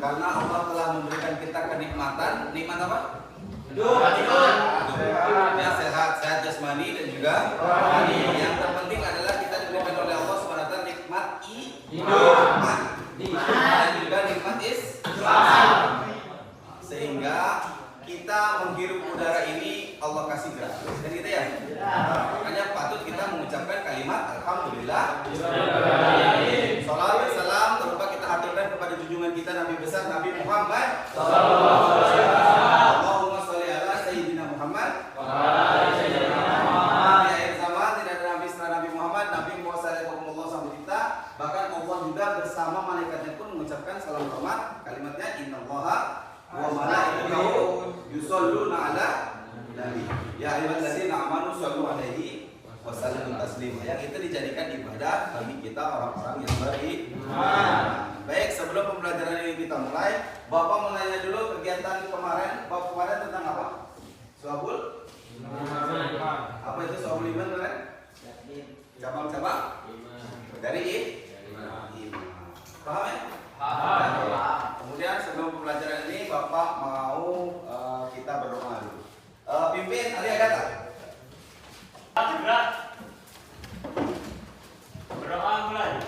Karena Allah telah memberikan kita kenikmatan. Nikmat apa? Hidup. Ya, sehat jasmani dan juga rohani. Yang terpenting adalah kita diberikan oleh Allah SWT nikmat iman dan juga nikmat Islam. Sehingga kita menghirup udara ini Allah kasih gratis. Kan gitu ya? Makanya patut kita mengucapkan kalimat alhamdulillah. Salawat dan salam terlupa kita haturkan kepada junjungan kita Nabi besar Nabi Muhammad sallallahu alaihi wasallam. Allahumma sholli ala sayyidina Muhammad wa ala ali sayyidina Muhammad. Di akhir zaman tidak ada nabi setelah Nabi Muhammad, Nabi Muhammad sampai kita. Bahkan Allah juga bersama malaikatnya pun mengucapkan salam hormat. Kalimatnya innallaha wa malaikatahu yusholluna ala nabi. Ya ayyuhalladzina amanu shollu alaihi wasallam taslima. Yang itu dijadikan ibadah bagi kita orang-orang yang beriman. Baik, sebelum pembelajaran ini kita mulai, Bapak mau nanya dulu kegiatan kemarin. Bapak kemarin tentang apa? Suabul? Apa itu suabul iman kemarin? Cabang-cabang? Dari iman. Paham ya? Paham. Kemudian sebelum pembelajaran ini Bapak mau kita berdoa dulu. Pimpin Ali Agatha. Berdoa mulai.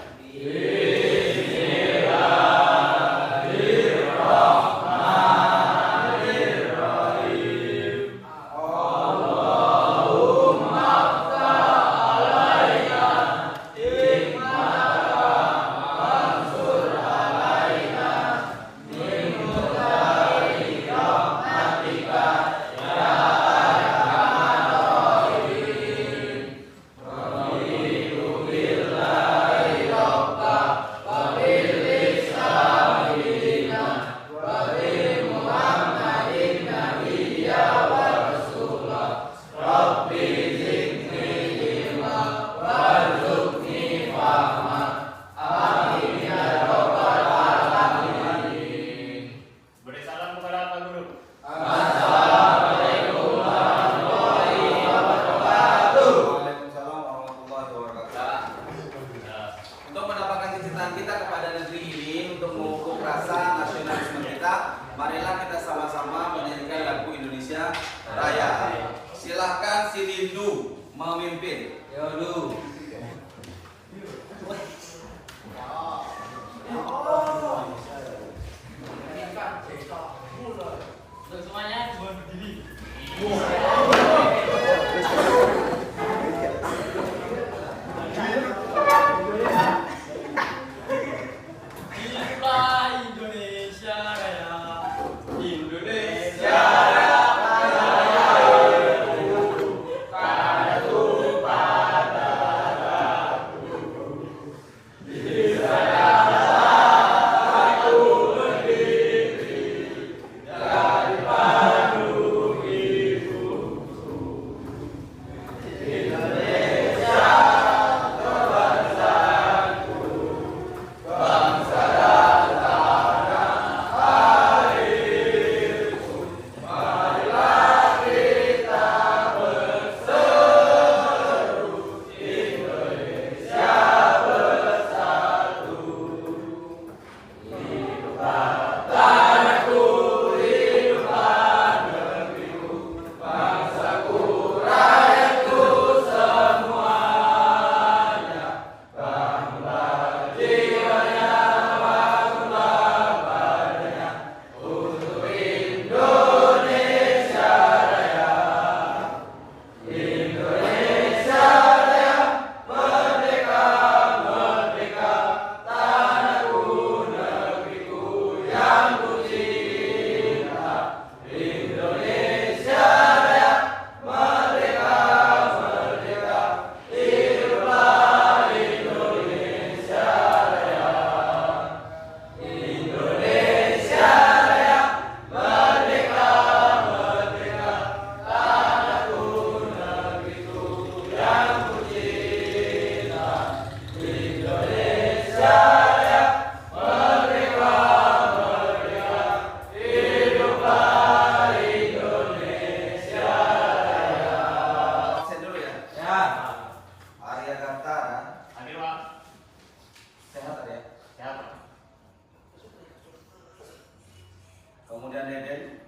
Kemudian Deden.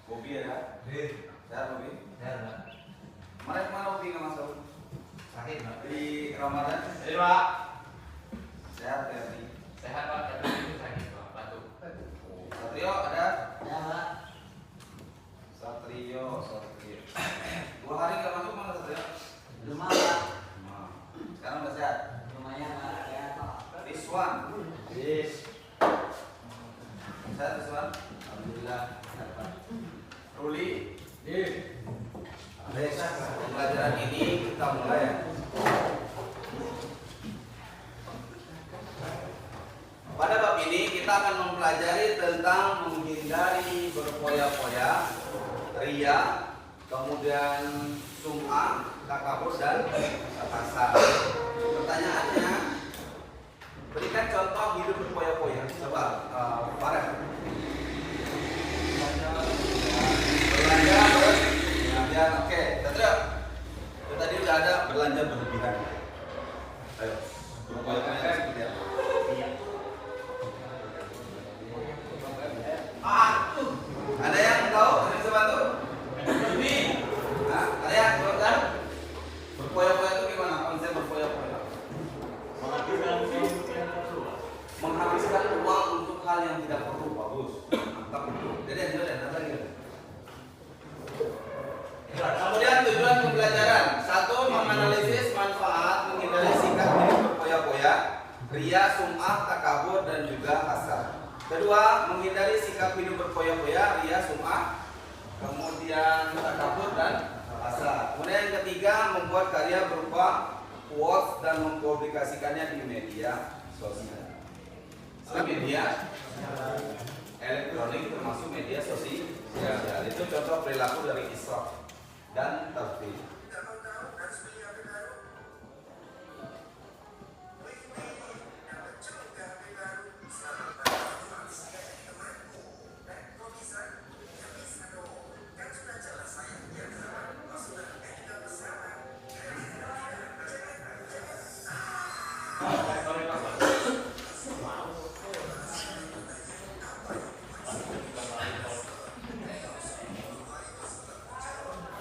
Bobi ada? Sehat Bobi? Kemarin kemana Bobi nggak masuk? Sakit Pak. Di Ramadan? Pak. Sehat ya Bi? Sehat Pak, tapi itu sakit Pak, batuk. Satrio ada? Ya Pak. Satrio. 2 hari nggak masuk mana Satrio? Belum Pak. Sekarang udah sehat? Lumayan Pak. Ya Pak. Rizwan. Yes. Sehat Rizwan? Alhamdulillah. Sehat Pak. Ruli. Yes. Baik, pembelajaran ini kita mulai ya. Pada bab ini kita akan mempelajari tentang menghindari berfoya-foya, ria, kemudian sum'ah, takabur dan hasad. Pertanyaannya, berikan contoh hidup berfoya-foya. Coba, Farel. Belanja, oke. Satrio, itu tadi udah ada belanja berlebihan. Ayo, berfoya-foya seperti apa? Ada yang tahu? Ada yang bisa bantu? Ini, ada yang tahu? Berfoya-foya itu gimana? Konsep berfoya-foya? Menghabiskan uang untuk hal yang tidak perlu. Bagus, mantap itu. Jadi ada lagi. Kemudian tujuan pembelajaran: 1. Menganalisis manfaat menghindari sikap hidup berfoya-foya, ria, sum'ah, takabur dan juga hasad. 2. Menghindari sikap hidup berfoya-foya, ria, sum'ah, kemudian takabur dan hasad. Kemudian yang ketiga, membuat karya berupa quotes dan mempublikasikannya di media sosial. Media elektronik termasuk media sosial. Itu contoh perilaku dari israf dan tafsir.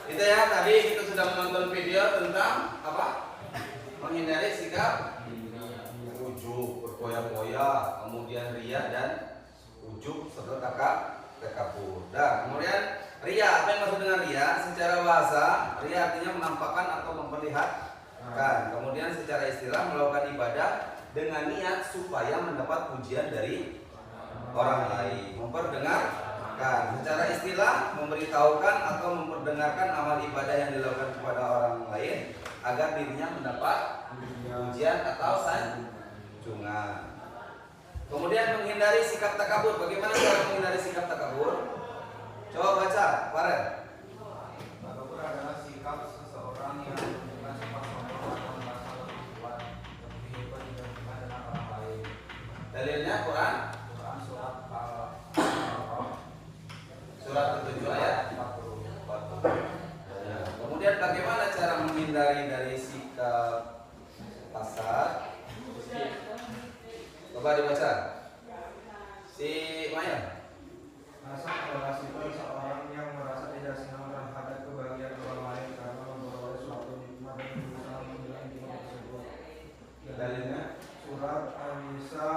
Itu ya, tadi kita sudah menonton video tentang apa? Menghindari sikap ujub, berfoya-foya, kemudian ria dan ujub serta takabur. Dan kemudian ria, apa yang maksud dengan ria? Secara bahasa, ria artinya menampakkan atau memperlihatkan. Kemudian secara istilah melakukan ibadah dengan niat supaya mendapat pujian dari orang lain, memperdengarkan. Secara istilah memberitahukan atau memperdengarkan amal ibadah yang dilakukan kepada orang lain agar dirinya mendapat pujian atau sanjungan. Kemudian menghindari sikap takabur. Bagaimana cara menghindari sikap takabur? Coba baca, Farel. Takabur adalah sikap seseorang yang menunjukkan sifat sombong atau merasa lebih kuat, lebih hebat dibandingkan dengan orang lain. Dalilnya Quran Surat surat ke-7 ayat 40. Kemudian bagaimana cara menghindari dari sikap hasad? Coba dibaca. Si Maya. Hasad adalah sifat seorang yang merasa tidak senang terhadap kebahagiaan orang lain karena memperoleh suatu nikmat dan berusaha menghilangkan nikmat tersebut. Dalilnya Surat An-Nisa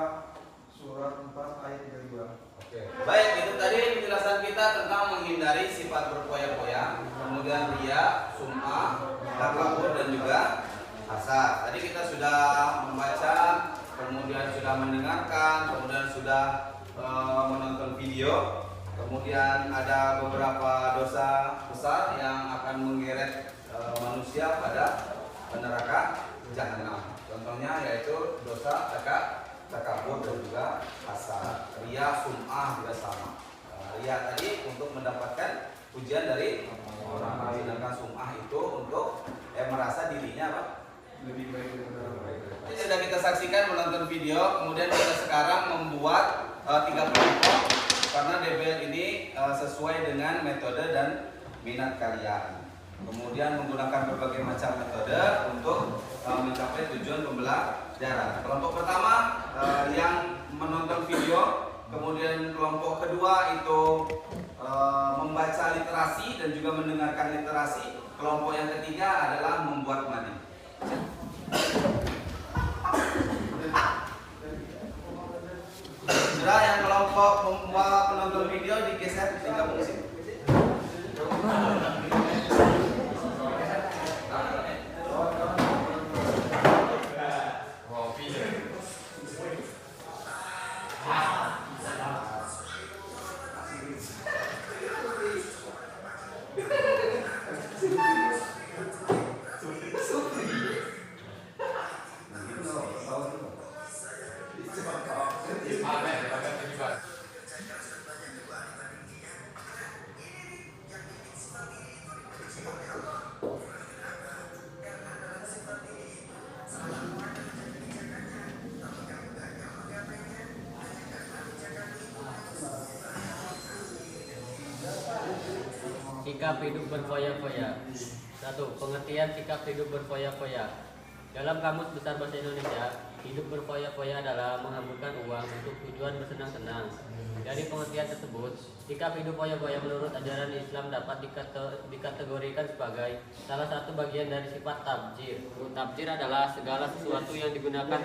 surat 4 ayat 32. Oke. Baik, itu tadi penjelasan kita tentang menghindari sifat berfoya-foya, kemudian ria, sum'ah, takabur dan juga hasad. Tadi kita sudah membaca, kemudian sudah mendengarkan, kemudian sudah menonton video. Kemudian ada beberapa dosa besar yang akan menggeret manusia pada neraka jahanam. Contohnya yaitu dosa takabur dan juga hasad. Ria, sum'ah juga sama. Ria tadi untuk mendapatkan pujian dari orang lain, sedangkan sum'ah itu untuk merasa dirinya apa? Lebih baik daripada orang lain. Ini sudah kita saksikan menonton video, kemudian kita sekarang membuat 3 kelompok karena DBL ini sesuai dengan metode dan minat kalian. Kemudian menggunakan berbagai macam metode untuk mencapai tujuan pembelajaran. Kelompok pertama yang menonton video Kemudian kelompok kedua itu membaca literasi dan juga mendengarkan literasi. Kelompok yang ketiga adalah membuat mading. Sudah yang kelompok membuat penonton video digeser digabung di sini. Sikap hidup berfoya-foya. 1. Pengertian sikap hidup berfoya-foya. Dalam Kamus Besar Bahasa Indonesia, hidup berfoya-foya adalah menghamburkan uang untuk tujuan bersenang-senang. Dari pengertian tersebut, sikap hidup foya-foya menurut ajaran Islam dapat dikategorikan sebagai salah satu bagian dari sifat tabdzir. Tabdzir adalah segala sesuatu yang digunakan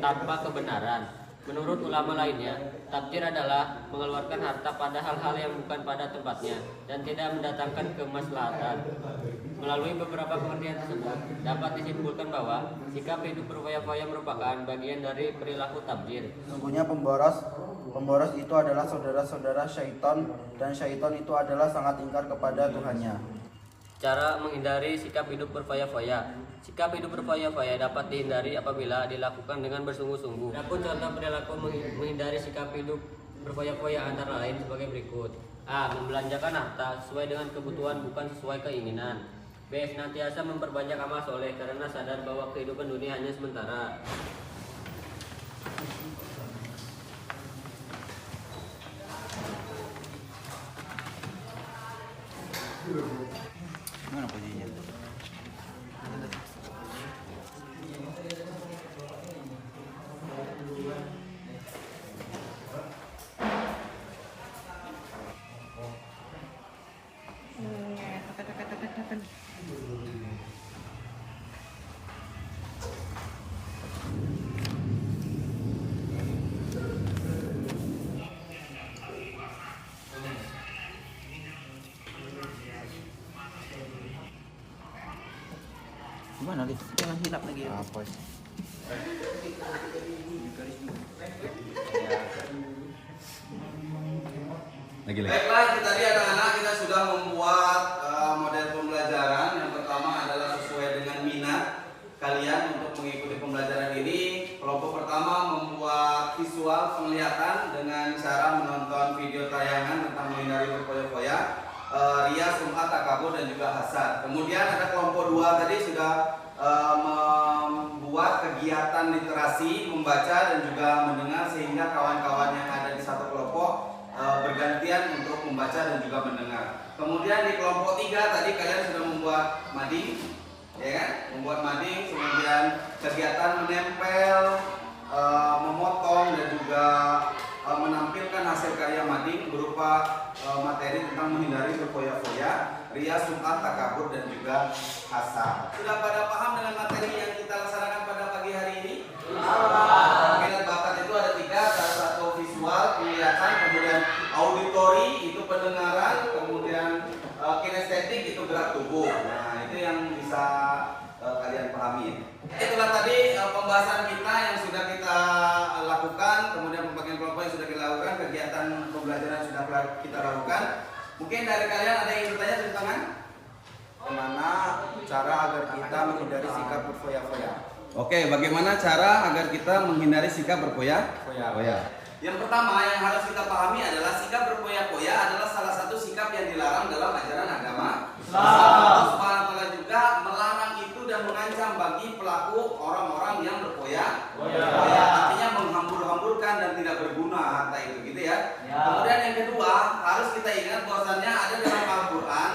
tanpa kebenaran. Menurut ulama lainnya, tabdzir adalah mengeluarkan harta pada hal-hal yang bukan pada tempatnya dan tidak mendatangkan kemaslahatan. Melalui beberapa pengertian tersebut, dapat disimpulkan bahwa sikap hidup berfoya-foya merupakan bagian dari perilaku tabdzir. Sungguhnya pemboros itu adalah saudara-saudara syaitan, dan syaitan itu adalah sangat ingkar kepada Tuhannya. Cara menghindari sikap hidup berfoya-foya. Sikap hidup berfoya-foya dapat dihindari apabila dilakukan dengan bersungguh-sungguh. Adapun contoh perilaku menghindari sikap hidup berfoya-foya antara lain sebagai berikut. A. Membelanjakan harta sesuai dengan kebutuhan bukan sesuai keinginan. B. Senantiasa memperbanyak amal soleh karena sadar bahwa kehidupan dunia hanya sementara. Gimana posisinya? Gimana nih? Jangan hilap lagi ya. Apa sih? Baiklah, kita tadi anak-anak kita sudah membuat model pembelajaran. Yang pertama adalah sesuai dengan minat kalian untuk mengikuti pembelajaran ini. Kelompok pertama membuat visual penglihatan dengan cara menonton video tayangan tentang menghindari berfoya-foya, ria, sum'at, takabur, dan juga hasad. Kemudian ada kelompok dua tadi sudah membuat kegiatan literasi, membaca dan juga mendengar, sehingga kawan-kawan yang ada di satu kelompok bergantian untuk membaca dan juga mendengar. Kemudian di kelompok 3 tadi kalian sudah membuat mading, ya kan? Membuat mading, kemudian kegiatan menempel, memotong dan juga menampilkan hasil karya mading berupa materi tentang menghindari berfoya-foya, ria, sum'at, takabur, dan juga hasad. Sudah pada paham dengan materi yang kita laksanakan pada pagi hari ini? Minat bakat itu ada 3, salah satu visual, penglihatan, kemudian auditori itu pendengaran, kemudian kinestetik itu gerak tubuh. Nah, itu yang bisa kalian pahami. Itulah tadi pembahasan kita yang sudah kita lakukan, kemudian pembagian kelompok yang sudah kita lakukan, kegiatan pembelajaran sudah kita lakukan. Mungkin dari kalian ada yang bertanya, tulis tangan. Bagaimana cara agar kita menghindari sikap berfoya-foya? Oke, bagaimana cara agar kita menghindari sikap berfoya-foya? Yang pertama yang harus kita pahami adalah sikap berfoya-foya adalah salah satu sikap yang dilarang dalam ajaran agama Islam. Allah Subhanahu wa taala juga melarang itu dan mengancam bagi pelaku orang-orang yang berfoya-foya. Artinya menghambur-hamburkan dan tidak berguna harta itu, gitu ya. Kemudian yang kedua, harus kita ingat bahwasannya ada dalam Al-Qur'an,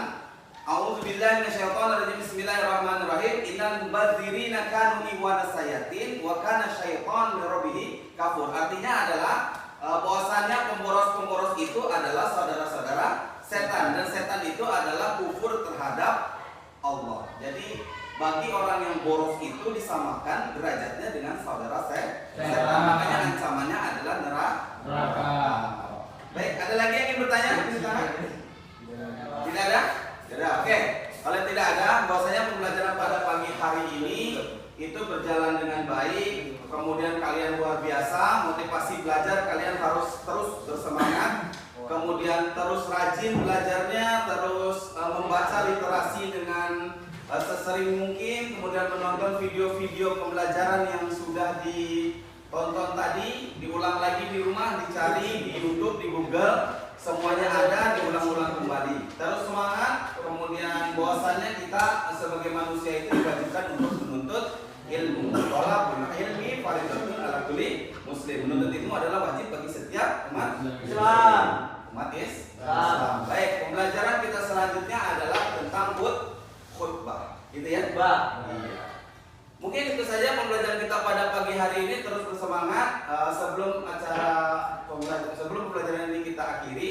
A'udzubillahi minasyaitonirrajim, bismillahirrahmanirrahim, innal mubadzirina kanu ikhwana sayatin wa kana syaitanu lirabbih kafur. Artinya adalah bahwasannya pemboros-pemboros itu adalah saudara-saudara setan, dan setan itu adalah kufur terhadap Allah. Jadi bagi orang yang boros itu disamakan derajatnya dengan saudara setan. Makanya ancamannya adalah neraka. Baik, ada lagi yang ingin bertanya? Tidak ada? Tidak. Oke. Kalau tidak ada, bahwasanya pembelajaran pada pagi hari ini itu berjalan dengan baik. Kemudian kalian luar biasa, motivasi belajar kalian harus terus bersemangat. Kemudian terus rajin belajarnya, terus membaca literasi dengan sesering mungkin. Kemudian menonton video-video pembelajaran yang sudah ditonton tadi, diulang lagi di rumah, dicari di YouTube, di Google, semuanya ada, diulang-ulang kembali. Terus semangat. Kemudian bahwasannya kita sebagai manusia itu diwajibkan untuk menuntut ilmu. Thalabul ilmi fardhatun 'ala kulli muslim. Menuntut ilmu adalah wajib bagi setiap umat Islam. Umat Islam. Baik, pembelajaran kita selanjutnya adalah tentang khutbah. Gitu ya? Iya. Mungkin itu saja pembelajaran kita pada pagi hari ini. Terus bersemangat. Sebelum pembelajaran ini kita akhiri,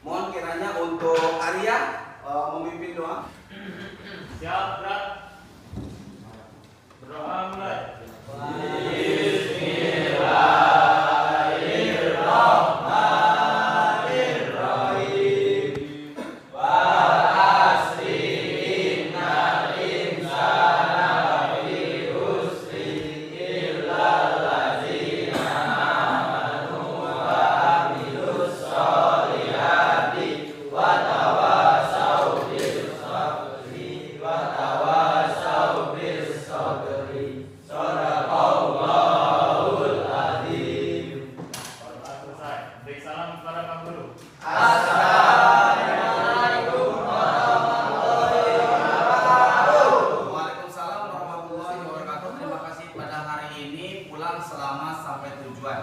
mohon kiranya untuk Arya memimpin doa. Siap, Bro. Berdoa mulai. Waalaikumsalam warahmatullahi wabarakatuh. Terima kasih pada hari ini pulang selamat sampai tujuan.